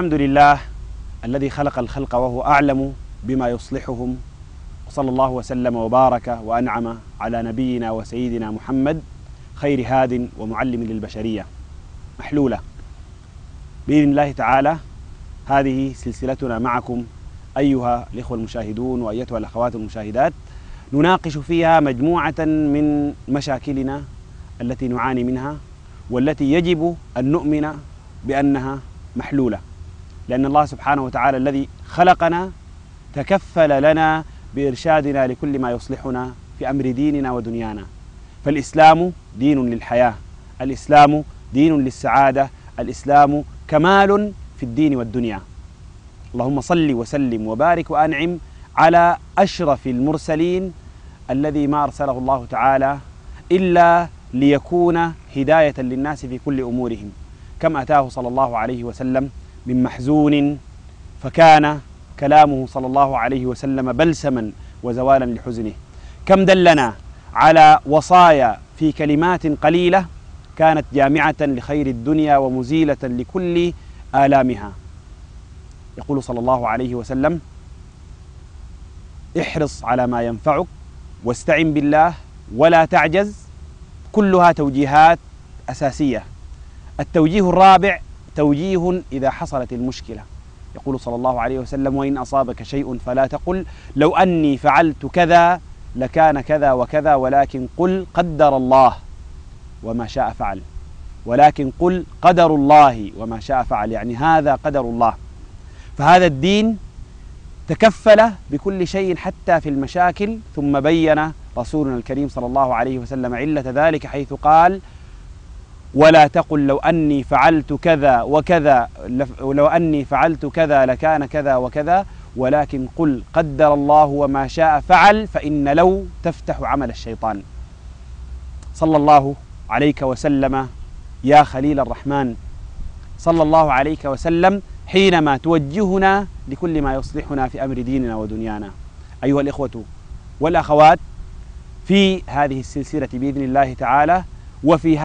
الحمد لله الذي خلق الخلق وهو أعلم بما يصلحهم، وصلى الله وسلم وبارك وأنعم على نبينا وسيدنا محمد خير هاد ومعلم للبشرية. محلولة بإذن الله تعالى. هذه سلسلتنا معكم أيها الإخوة المشاهدون وأيتها الأخوات المشاهدات، نناقش فيها مجموعة من مشاكلنا التي نعاني منها، والتي يجب أن نؤمن بأنها محلولة، لأن الله سبحانه وتعالى الذي خلقنا تكفل لنا بإرشادنا لكل ما يصلحنا في أمر ديننا ودنيانا. فالإسلام دين للحياة، الإسلام دين للسعادة، الإسلام كمال في الدين والدنيا. اللهم صل وسلم وبارك وأنعم على أشرف المرسلين الذي ما أرسله الله تعالى إلا ليكون هداية للناس في كل أمورهم. كم أتاه صلى الله عليه وسلم من محزون فكان كلامه صلى الله عليه وسلم بلسما وزوالا لحزنه. كم دلنا على وصايا في كلمات قليلة كانت جامعة لخير الدنيا ومزيلة لكل آلامها. يقول صلى الله عليه وسلم: احرص على ما ينفعك واستعن بالله ولا تعجز. كلها توجيهات أساسية. التوجيه الرابع توجيه إذا حصلت المشكلة. يقول صلى الله عليه وسلم: وإن أصابك شيء فلا تقل لو أني فعلت كذا لكان كذا وكذا، ولكن قل قدر الله وما شاء فعل. ولكن قل قدر الله وما شاء فعل، يعني هذا قدر الله. فهذا الدين تكفل بكل شيء حتى في المشاكل، ثم بين رسولنا الكريم صلى الله عليه وسلم علة ذلك حيث قال: ولا تقل لو أني فعلت كذا وكذا، لو أني فعلت كذا لكان كذا وكذا، ولكن قل قدر الله وما شاء فعل، فإن لو تفتح عمل الشيطان. صلى الله عليك وسلم يا خليل الرحمن، صلى الله عليك وسلم حينما توجهنا لكل ما يصلحنا في أمر ديننا ودنيانا. أيها الإخوة والأخوات، في هذه السلسلة بإذن الله تعالى وفي